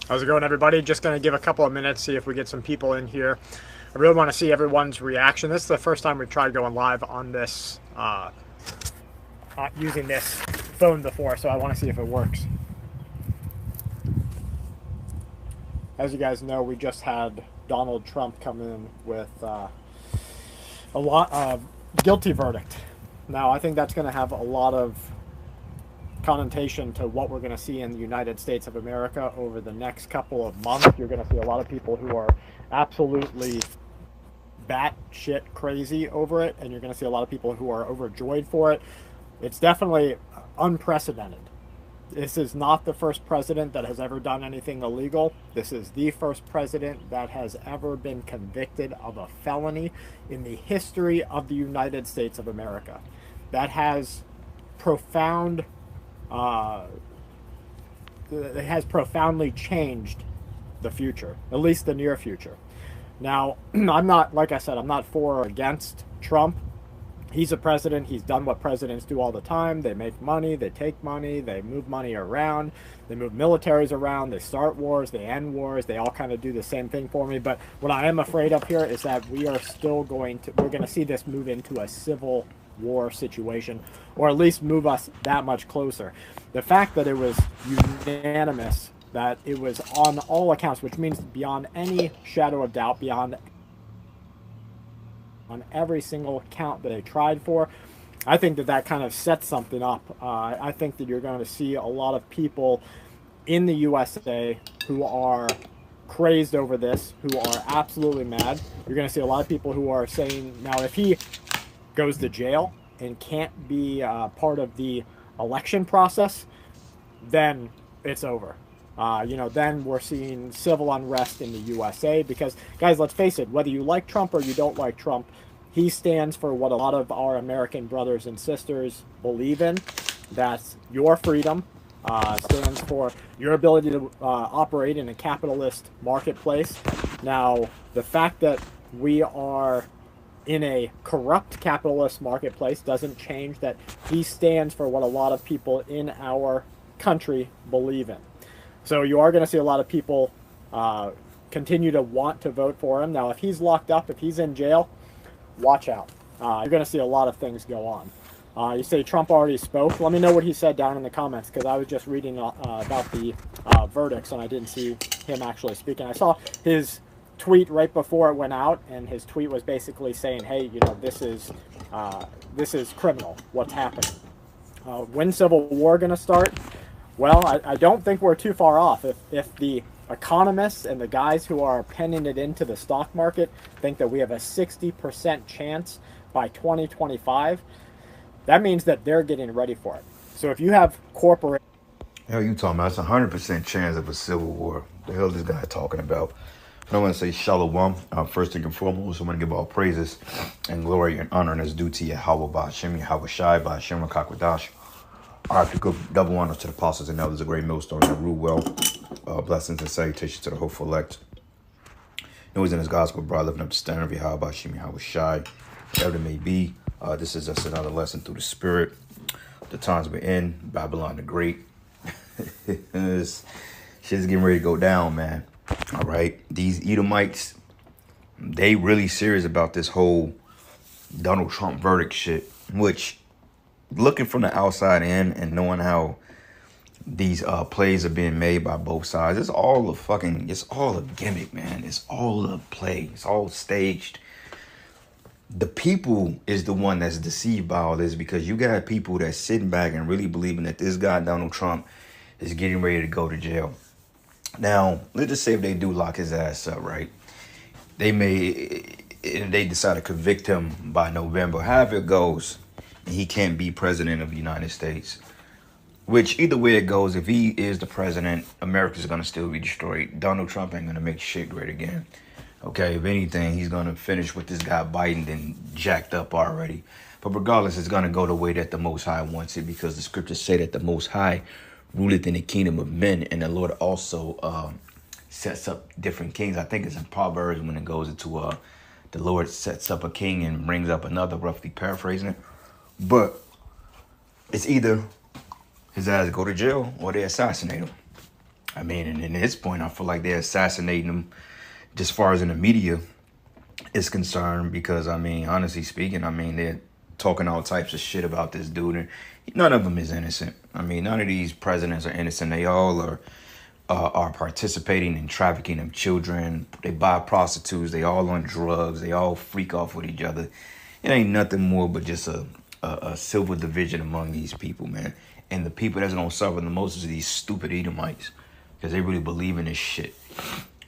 How's it going, everybody? Just going to give a couple of minutes, see if we get some people in here. I really want to see everyone's reaction. This is the first time we've tried going live on this, using this phone before, so I want to see if it works. As you guys know, we just had Donald Trump come in with a lot of guilty verdict. Now, I think that's going to have a lot of connotation to what we're going to see in the United States of America over the next couple of months. You're going to see a lot of people who are absolutely batshit crazy over it, and you're going to see a lot of people who are overjoyed for it. It's definitely unprecedented. This is not the first president that has ever done anything illegal. This is the first president that has ever been convicted of a felony in the history of the United States of America. That has profound it has profoundly changed the future, at least the near future. Now, I'm not, like I said, I'm not for or against Trump. He's a president. He's done what presidents do all the time. They make money, they take money, they move money around, they move militaries around, they start wars, they end wars, they all kind of do the same thing for me. But what I am afraid of here is that we're going to see this move into a civil war situation, or at least move us that much closer. The fact that it was unanimous, that it was on all accounts, which means beyond any shadow of doubt, beyond on every single count that they tried for, I think that that kind of sets something up. I think that you're going to see a lot of people in the USA who are crazed over this, who are absolutely mad. You're going to see a lot of people who are saying, now, if he goes to jail and can't be part of the election process, then it's over. Then we're seeing civil unrest in the USA because, guys, let's face it, whether you like Trump or you don't like Trump, he stands for what a lot of our American brothers and sisters believe in. That's your freedom, stands for your ability to operate in a capitalist marketplace. Now, the fact that we are in a corrupt capitalist marketplace doesn't change that he stands for what a lot of people in our country believe in. So you are going to see a lot of people continue to want to vote for him. Now, if he's locked up, if he's in jail, watch out. You're going to see a lot of things go on. You say Trump already spoke. Let me know what he said down in the comments, because I was just reading about the verdicts, and I didn't see him actually speaking. I saw his tweet right before it went out, and his tweet was basically saying, hey, this is criminal, what's happening. When's civil war going to start? Well, I don't think we're too far off. If the economists and the guys who are penning it into the stock market think that we have a 60% chance by 2025, that means that they're getting ready for it. So if you have corporations... Hell, you talking about? It's 100% chance of a civil war. The hell is this guy talking about? I want to say shalom. First thing and foremost, I want to give all praises and glory and honor that's due to Yahweh Ba'Shem, Yahweh Shai, Ba'Shem Rakakwadash. All right, good double honors to the apostles and elders, a great millstone that rule well. Blessings and salutations to the hopeful elect. Knows in his gospel, brother, living up the standard of Yahweh Ba'Shem, Yahweh Shai, whatever it may be. This is just another lesson through the spirit. The times we're in, Babylon the Great. Shit's getting ready to go down, man. All right, these Edomites, they really serious about this whole Donald Trump verdict shit, which, looking from the outside in and knowing how these plays are being made by both sides, it's all a gimmick, man. It's all a play. It's all staged. The people is the one that's deceived by all this, because you got people that's sitting back and really believing that this guy, Donald Trump, is getting ready to go to jail. Now, let's just say if they do lock his ass up, right? They decide to convict him by November. However it goes, and he can't be president of the United States. Which, either way it goes, if he is the president, America's going to still be destroyed. Donald Trump ain't going to make shit great again. Okay, if anything, he's going to finish with this guy Biden then jacked up already. But regardless, it's going to go the way that the Most High wants it, because the scriptures say that the Most High ruleth in the kingdom of men, and the Lord also sets up different kings. I think it's in Proverbs when it goes into the Lord sets up a king and brings up another, roughly paraphrasing it. But it's either his ass go to jail or they assassinate him. I mean, and at this point, I feel like they're assassinating him just as far as in the media is concerned, because I mean, honestly speaking, I mean, they're talking all types of shit about this dude, and none of them is innocent. I mean, none of these presidents are innocent. They all are participating in trafficking of children. They buy prostitutes. They all on drugs. They all freak off with each other. It ain't nothing more but just a civil division among these people, man. And the people that's gonna suffer the most is these stupid Edomites, because they really believe in this shit.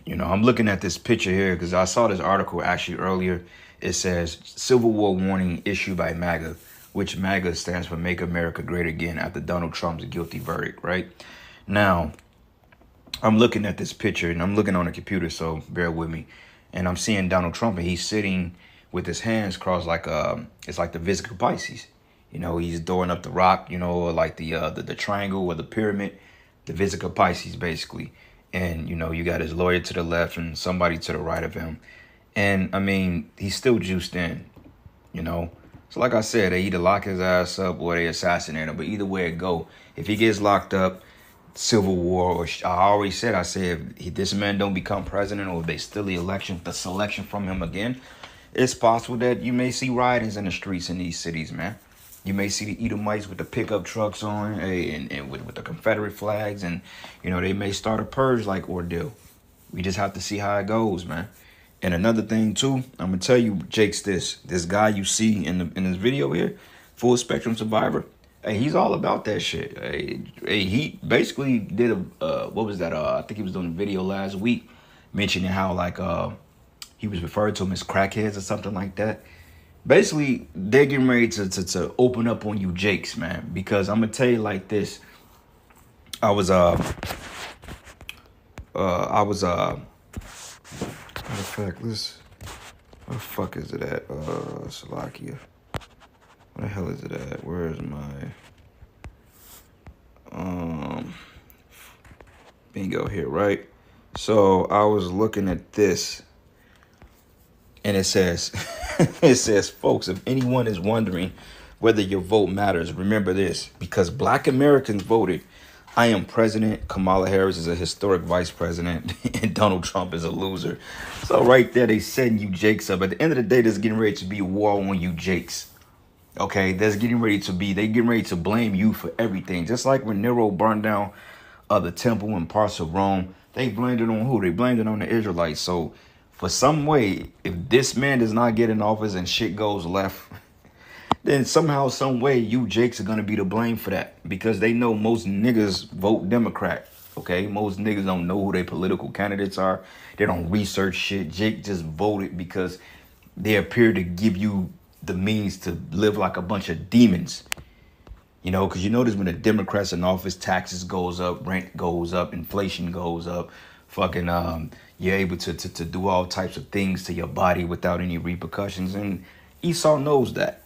You know, I'm looking at this picture here because I saw this article actually earlier. It says Civil War warning issued by MAGA, which MAGA stands for Make America Great Again, after Donald Trump's guilty verdict, right? Now, I'm looking at this picture and I'm looking on the computer, so bear with me. And I'm seeing Donald Trump, and he's sitting with his hands crossed like it's like the Vesica Pisces. You know, he's doing up the rock, you know, like the triangle or the pyramid, the Vesica Pisces basically. And, you know, you got his lawyer to the left and somebody to the right of him. And, I mean, he's still juiced in, you know. So, like I said, they either lock his ass up or they assassinate him. But either way it go, if he gets locked up, Civil War, or I already said, I said, if this man don't become president, or if they steal the selection from him again, it's possible that you may see riotings in the streets in these cities, man. You may see the Edomites with the pickup trucks on, and with the Confederate flags, and, you know, they may start a purge-like ordeal. We just have to see how it goes, man. And another thing, too, I'm going to tell you, Jake's this guy you see in this video here, Full Spectrum Survivor, hey, he's all about that shit. Hey, he basically did what was that? I think he was doing a video last week mentioning how, like, he was referred to them as crackheads or something like that. Basically, they're getting ready to open up on you Jakes, man. Because I'm gonna tell you like this. I was matter of fact, where the fuck is it at? Slovakia. Where the hell is it at? Where is my bingo here, right? So I was looking at this, and it says it says, folks, if anyone is wondering whether your vote matters, remember this: because Black Americans voted, I am president, Kamala Harris is a historic vice president, and Donald Trump is a loser. So right there, they setting you Jakes up. At the end of the day, there's getting ready to be a war on you Jakes. Okay, they getting ready to blame you for everything. Just like when Nero burned down the temple and parts of Rome, they blamed it on who? They blamed it on the Israelites. So for some way, if this man does not get in office and shit goes left, then somehow, some way, you Jakes are going to be to blame for that. Because they know most niggas vote Democrat. Okay, most niggas don't know who their political candidates are. They don't research shit. Jake just voted because they appear to give you the means to live like a bunch of demons. You know, because you notice when the Democrats in office, taxes goes up, rent goes up, inflation goes up, fucking you're able to do all types of things to your body without any repercussions. And Esau knows that.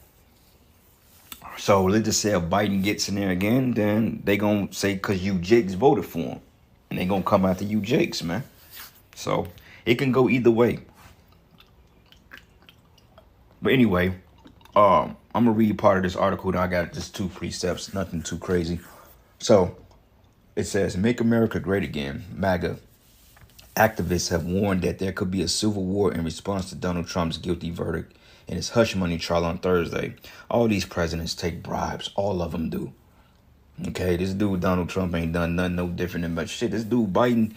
So let's just say if Biden gets in there again, then they gonna say because you Jakes voted for him, and they gonna come after you Jakes, man. So it can go either way. But anyway, I'm gonna read part of this article. I got just 2 precepts, nothing too crazy. So it says, "Make America Great Again." MAGA activists have warned that there could be a civil war in response to Donald Trump's guilty verdict in his hush money trial on Thursday. All these presidents take bribes. All of them do. Okay, this dude Donald Trump ain't done nothing no different than but shit. This dude Biden,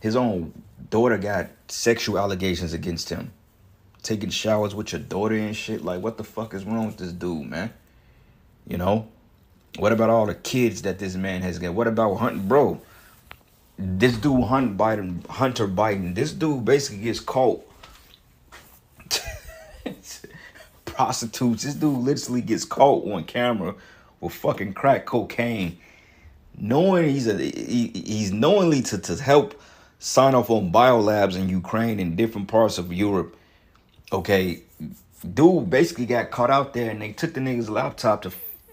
his own daughter got sexual allegations against him. Taking showers with your daughter and shit. Like, what the fuck is wrong with this dude, man? You know? What about all the kids that this man has got? What about Hunter? Bro, this dude Hunter Biden, this dude basically gets caught. Prostitutes. This dude literally gets caught on camera with fucking crack cocaine. Knowing he's knowingly to help sign off on biolabs in Ukraine and different parts of Europe. Okay, dude basically got caught out there, and they took the nigga's laptop to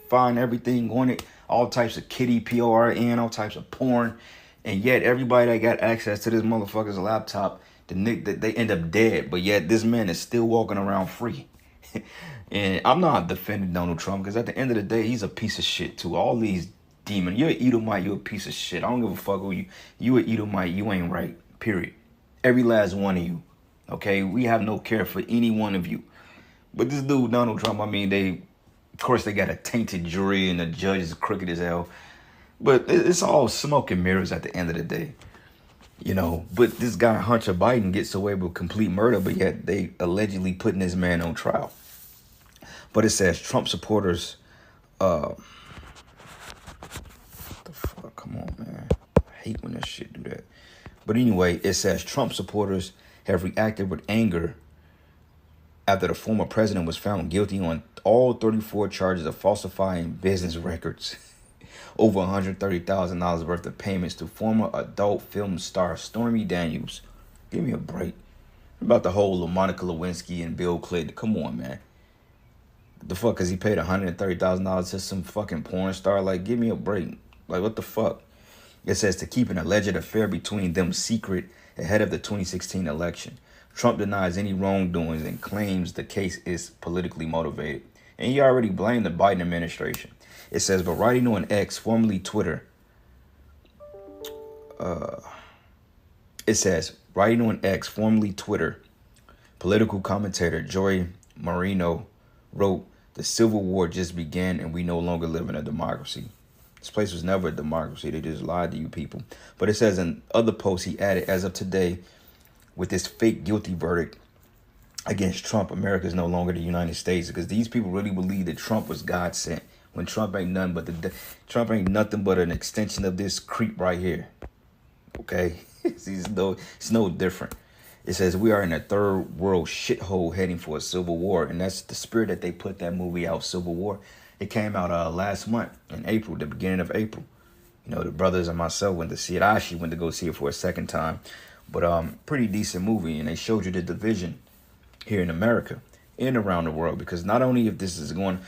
find everything on it, all types of kitty, porn, all types of porn, and yet everybody that got access to this motherfucker's laptop, they end up dead, but yet this man is still walking around free. And I'm not defending Donald Trump, because at the end of the day, he's a piece of shit too. All these demon. You're an Edomite. You're a piece of shit. I don't give a fuck who you. You an Edomite. You ain't right. Period. Every last one of you. Okay? We have no care for any one of you. But this dude, Donald Trump, I mean, of course, they got a tainted jury and the judge is crooked as hell. But it's all smoke and mirrors at the end of the day. You know, but this guy, Hunter Biden, gets away with complete murder, but yet they allegedly putting this man on trial. But it says Trump supporters, what the fuck, come on, man. I hate when that shit do that. But anyway, it says Trump supporters have reacted with anger after the former president was found guilty on all 34 charges of falsifying business records. Over $130,000 worth of payments to former adult film star Stormy Daniels. Give me a break. About the whole Monica Lewinsky and Bill Clinton. Come on, man. The fuck, cause he paid $130,000 to some fucking porn star? Like, give me a break. Like, what the fuck? It says to keep an alleged affair between them secret ahead of the 2016 election. Trump denies any wrongdoings and claims the case is politically motivated. And he already blamed the Biden administration. It says, but writing on X, formerly Twitter, political commentator Joy Marino wrote, the Civil War just began and we no longer live in a democracy. This place was never a democracy. They just lied to you people. But it says in other posts, he added, as of today, with this fake guilty verdict against Trump, America is no longer the United States, because these people really believe that Trump was God sent. When Trump ain't nothing but an extension of this creep right here. Okay? It's no different. It says we are in a third world shithole heading for a civil war. And that's the spirit that they put that movie out, Civil War. It came out last month in April, the beginning of April. You know, the brothers and myself went to see it. I actually went to go see it for a second time. But pretty decent movie. And they showed you the division here in America and around the world, because not only if this is going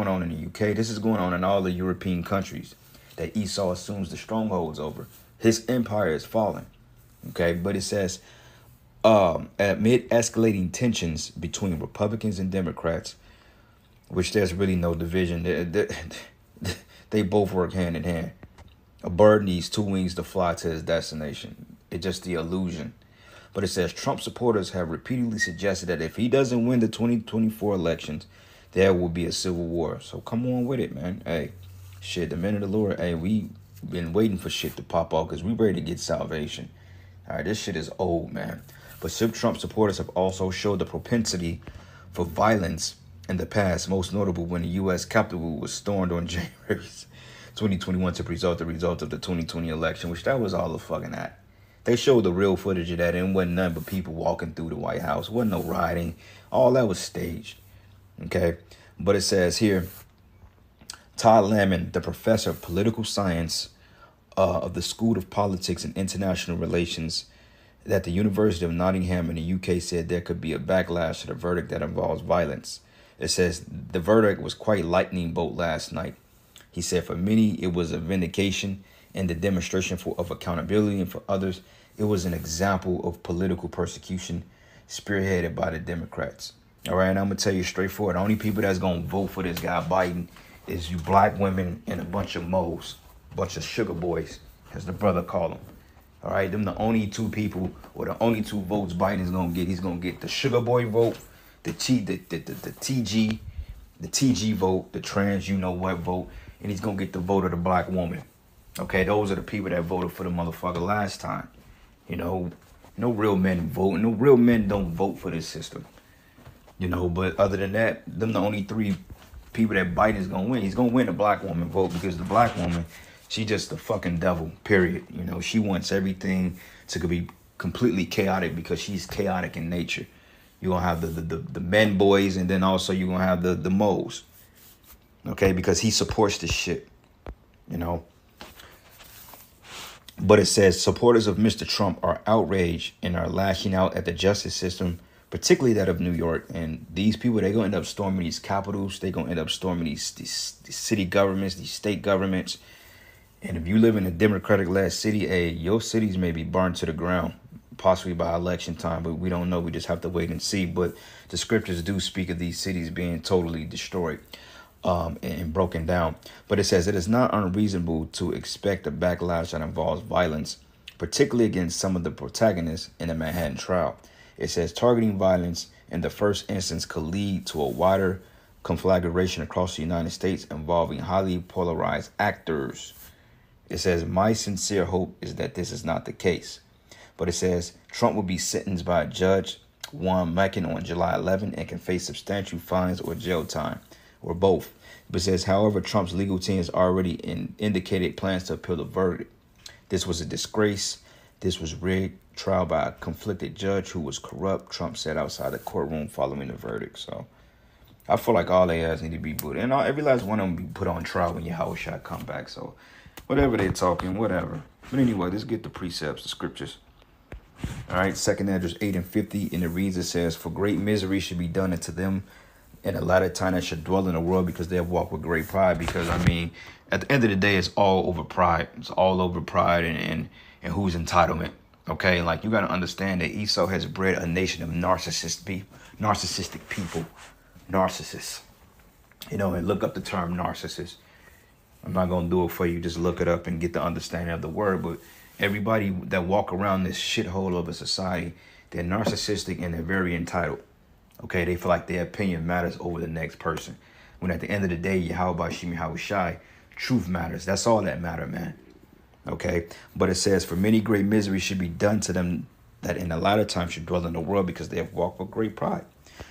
on in the UK, this is going on in all the European countries that Esau assumes the strongholds over. His empire is falling. Okay, but it says amid escalating tensions between Republicans and Democrats, which there's really no division. They both work hand in hand. A bird needs two wings to fly to his destination. It's just the illusion. But it says Trump supporters have repeatedly suggested that if he doesn't win the 2024 elections, there will be a civil war. So come on with it, man. Hey, shit, the men of the Lord, hey, we been waiting for shit to pop off because we ready to get salvation. All right, this shit is old, man. But some Trump supporters have also showed the propensity for violence in the past, most notable when the U.S. Capitol was stormed on January 2021 to result the result of the 2020 election, which that was all a fucking act. They showed the real footage of that, and it wasn't nothing but people walking through the White House. It wasn't no rioting. All that was staged. Okay? But it says here, Todd Lamon, the professor of political science of the School of Politics and International Relations at the University of Nottingham in the UK, said there could be a backlash to the verdict that involves violence. It says the verdict was quite lightning bolt last night. He said for many, it was a vindication and the demonstration of accountability, and for others, it was an example of political persecution spearheaded by the Democrats. All right, and I'm going to tell you straightforward, the only people that's going to vote for this guy Biden is you black women and a bunch of moles, a bunch of sugar boys, as the brother called them. All right, them the only two people, or the only two votes Biden's going to get. He's going to get the sugar boy vote, the TG vote, the trans you-know-what vote, and he's going to get the vote of the black woman. Okay, those are the people that voted for the motherfucker last time. You know, no real men vote. No real men don't vote for this system. You know, but other than that, them the only three people that Biden's going to win. He's going to win the black woman vote, because the black woman, she just the fucking devil, period. You know, she wants everything to be completely chaotic because she's chaotic in nature. You're going to have the men boys, and then also you're going to have the moles. Okay, because he supports this shit, you know. But it says supporters of Mr. Trump are outraged and are lashing out at the justice system, particularly that of New York. And these people, they're going to end up storming these capitals. They're going to end up storming these city governments, these state governments. And if you live in a Democratic-led city, your cities may be burned to the ground, possibly by election time. But we don't know. We just have to wait and see. But the scriptures do speak of these cities being totally destroyed. and broken down. But it says it is not unreasonable to expect a backlash that involves violence, particularly against some of the protagonists in the Manhattan trial. It says targeting violence in the first instance could lead to a wider conflagration across the United States involving highly polarized actors. It says, my sincere hope is that this is not the case. But it says Trump will be sentenced by a judge, Juan Merchan, on July 11 and can face substantial fines or jail time, or both. But it says, however, Trump's legal team has already indicated plans to appeal the verdict. This was a disgrace. This was rigged. Trial by a conflicted judge who was corrupt, Trump said outside the courtroom following the verdict. So I feel like all they ass need to be put, and every last one of them be put on trial when Yahweh shot come back. So whatever they talking, whatever. But anyway, let's get the precepts, the scriptures. All right, 2nd Esdras 8 and 50, and it reads, it says, for great misery should be done unto them in a latter time that should dwell in the world, because they have walked with great pride. Because, I mean, at the end of the day, it's all over pride. It's all over pride and whose entitlement. Okay, like you got to understand that Esau has bred a nation of narcissistic people. Narcissists. You know, and look up the term narcissist. I'm not going to do it for you. Just look it up and get the understanding of the word. But everybody that walk around this shithole of a society, they're narcissistic and they're very entitled. Okay, they feel like their opinion matters over the next person. When at the end of the day, Yahweh Shem Yahweh Shai, truth matters. That's all that matter, man. Okay, but it says, for many great misery should be done to them that in the latter time should dwell in the world, because they have walked with great pride.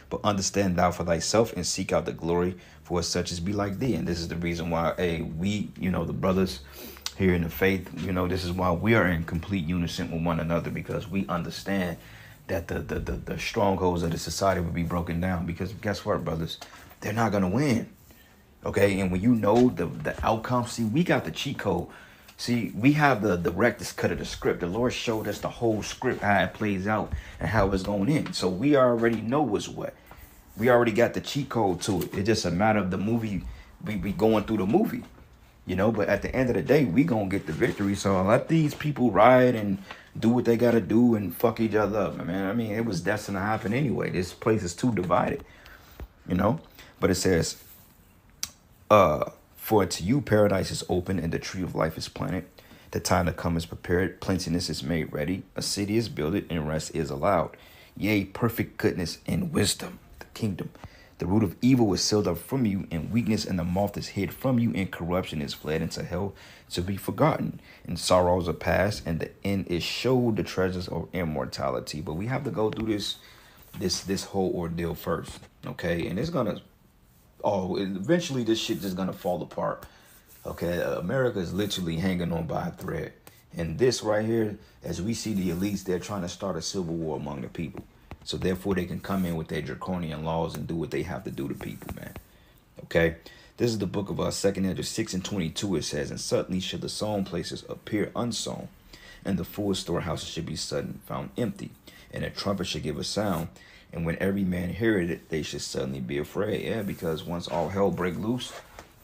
But understand thou for thyself and seek out the glory, for such as be like thee. And this is the reason why we, you know, the brothers here in the faith, you know, this is why we are in complete unison with one another, because we understand that the strongholds of the society will be broken down. Because guess what, brothers? They're not going to win. Okay, and when you know the outcome, see, we got the cheat code. See, we have the director's cut of the script. The Lord showed us the whole script, how it plays out and how it's going in. So we already know what's what. We already got the cheat code to it. It's just a matter of the movie, we going through the movie, you know. But at the end of the day, we going to get the victory. So let these people riot and do what they got to do and fuck each other up, man. I mean, it was destined to happen anyway. This place is too divided, you know. But it says, for to you paradise is open and the tree of life is planted. The time to come is prepared. Plentiness is made ready. A city is builded and rest is allowed. Yea, perfect goodness and wisdom, the kingdom. The root of evil is sealed up from you, and weakness and the moth is hid from you, and corruption is fled into hell to be forgotten. And sorrows are past, and the end is showed the treasures of immortality. But we have to go through this whole ordeal first, okay? And it's gonna eventually this shit just gonna fall apart. Okay, America is literally hanging on by a thread. And this right here, as we see the elites, they're trying to start a civil war among the people. So therefore they can come in with their draconian laws and do what they have to do to people, man. Okay, this is the book of 2nd Esdras 6 and 22. It says, and suddenly should the sown places appear unsown, and the full storehouses should be suddenly found empty, and a trumpet should give a sound. And when every man heareth it, they should suddenly be afraid. Yeah, because once all hell break loose,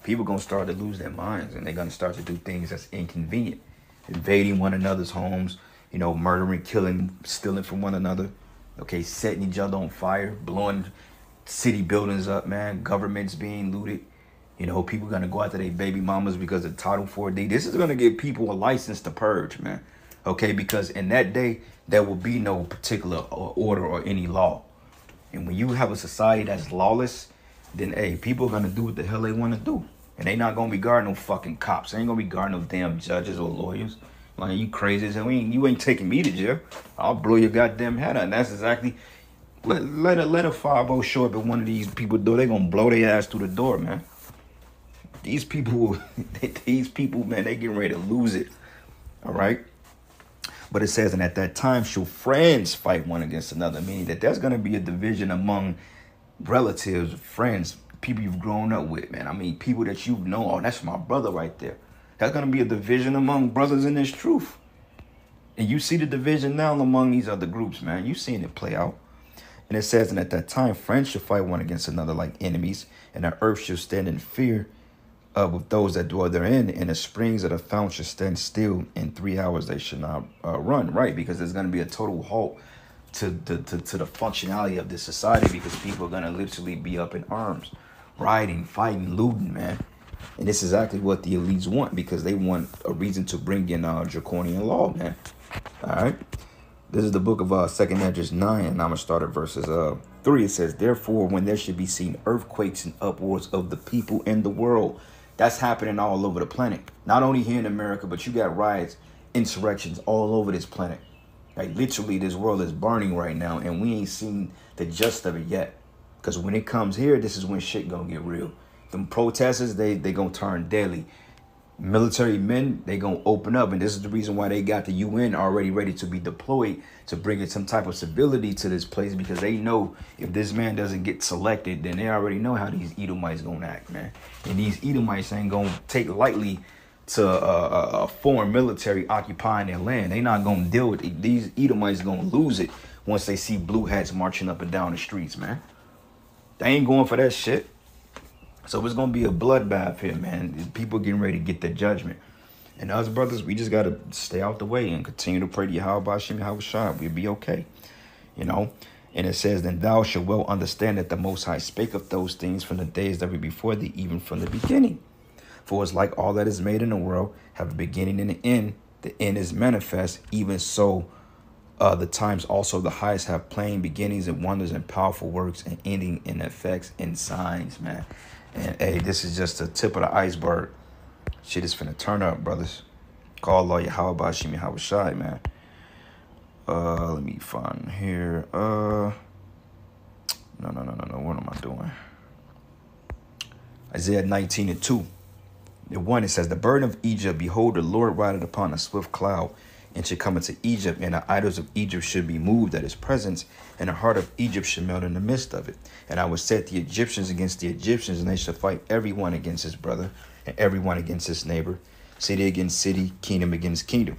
people going to start to lose their minds, and they're going to start to do things that's inconvenient. Invading one another's homes, you know, murdering, killing, stealing from one another. Okay, setting each other on fire, blowing city buildings up, man. Governments being looted. You know, people going to go after their baby mamas because of Title 4D. This is going to give people a license to purge, man. Okay, because in that day, there will be no particular order or any law. And when you have a society that's lawless, then, hey, people are going to do what the hell they want to do. And they not going to be guarding no fucking cops. They ain't going to be guarding no damn judges or lawyers. Like, you crazy as hell. You ain't taking me to jail. I'll blow your goddamn head out. And that's exactly... Let a 5-0 show up at one of these people's door. They going to blow their ass through the door, man. These people, man, they getting ready to lose it. All right? But it says, and at that time shall friends fight one against another, meaning that there's going to be a division among relatives, friends, people you've grown up with, man. I mean, people that you've known. Oh, that's my brother right there. There's going to be a division among brothers in this truth. And you see the division now among these other groups, man. You've seen it play out. And it says, and at that time, friends shall fight one against another like enemies, and the earth shall stand in fear of those that dwell therein, and the springs of the fount should stand still. In 3 hours they should not run, right? Because there's going to be a total halt to the functionality of this society, because people are going to literally be up in arms. rioting, fighting, looting, man. And this is exactly what the elites want, because they want a reason to bring in draconian law, man. All right. This is the book of 2nd Esdras 9, and I'm going to start at verses 3. It says, therefore, when there should be seen earthquakes and uproars of the people in the world. That's happening all over the planet. Not only here in America, but you got riots, insurrections all over this planet. Like, literally, this world is burning right now, and we ain't seen the gist of it yet. Because when it comes here, this is when shit gonna get real. Them protesters, they gonna turn deadly. Military men, they gonna open up, and this is the reason why they got the UN already ready to be deployed to bring in some type of civility to this place, because they know if this man doesn't get selected, then they already know how these Edomites gonna act, man. And these Edomites ain't gonna take lightly to a foreign military occupying their land. They not gonna deal with it. These Edomites gonna lose it once they see blue hats marching up and down the streets, man. They ain't going for that shit. So it's going to be a bloodbath here, man. People getting ready to get their judgment. And us brothers, we just got to stay out the way and continue to pray to Yahweh Hashem Yahushua. We'll be okay, you know. And it says, then thou shalt well understand that the Most High spake of those things from the days that were before thee, even from the beginning. For it's like all that is made in the world, have a beginning and an end. The end is manifest, even so the times also the highest have plain beginnings and wonders and powerful works and ending in effects and signs, man. And hey, this is just the tip of the iceberg. Shit is finna turn up, brothers. Call Allah Yahweh Bashim Yahushai, man. Let me find here. No. What am I doing? Isaiah 19:2. The one, it says, the burden of Egypt, behold, the Lord rideth upon a swift cloud, and should come into Egypt, and the idols of Egypt should be moved at his presence, and the heart of Egypt should melt in the midst of it. And I will set the Egyptians against the Egyptians, and they shall fight everyone against his brother, and everyone against his neighbor, city against city, kingdom against kingdom.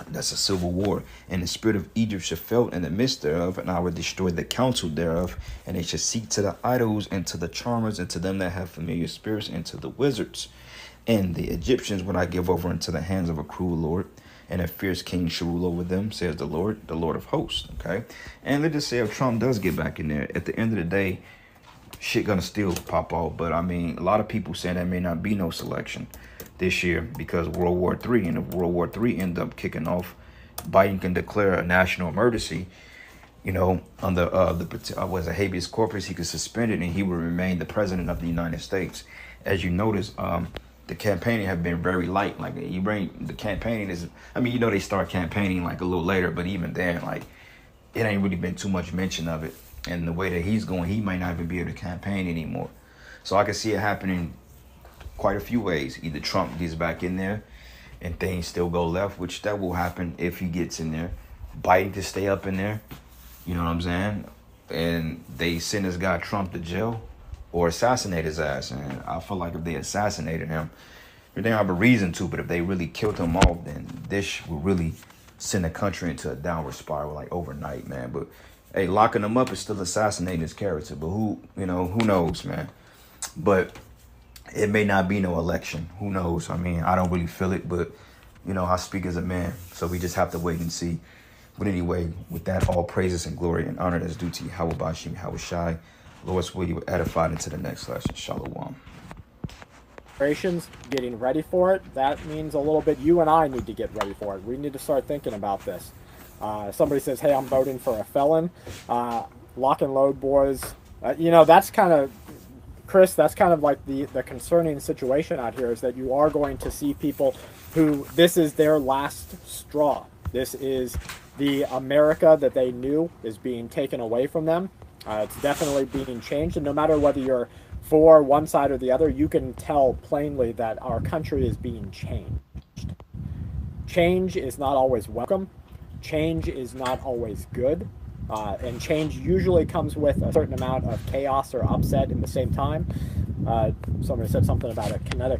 That's a civil war. And the spirit of Egypt shall felt in the midst thereof, and I will destroy the counsel thereof, and they shall seek to the idols, and to the charmers, and to them that have familiar spirits, and to the wizards. And the Egyptians would I give over into the hands of a cruel Lord, and a fierce king shall rule over them, says the Lord of hosts. Okay. And let's just say if Trump does get back in there, at the end of the day, shit gonna still pop off. But I mean, a lot of people saying there may not be no selection this year because World War III. And if World War III end up kicking off, Biden can declare a national emergency, you know, under was a habeas corpus. He could suspend it, and he would remain the president of the United States. As you notice, the campaigning have been very light. Like, you bring the campaigning is, I mean, you know, they start campaigning like a little later, but even then, like, it ain't really been too much mention of it. And the way that he's going, he might not even be able to campaign anymore. So I can see it happening quite a few ways. Either Trump gets back in there and things still go left, which that will happen if he gets in there. Biden to stay up in there, you know what I'm saying? And they send this guy Trump to jail, or assassinate his ass. And I feel like if they assassinated him, they don't have a reason to, but if they really killed him off, then this will really send the country into a downward spiral, like overnight, man. But hey, locking him up is still assassinating his character. But who knows, man? But it may not be no election. Who knows? I mean, I don't really feel it, but you know, I speak as a man. So we just have to wait and see. But anyway, with that, all praises and glory and honor that's due to Yahweh Bashim Yahushai. Lord's will, you were edified into the next lesson. Shalom. Getting ready for it. That means a little bit you and I need to get ready for it. We need to start thinking about this. Somebody says, hey, I'm voting for a felon. Lock and load, boys. You know, that's kind of, Chris, that's kind of like the concerning situation out here, is that you are going to see people who, this is their last straw. This is the America that they knew is being taken away from them. It's definitely being changed, and no matter whether you're for one side or the other, you can tell plainly that our country is being changed. Change is not always welcome. Change is not always good. And change usually comes with a certain amount of chaos or upset in the same time. Somebody said something about a kinetic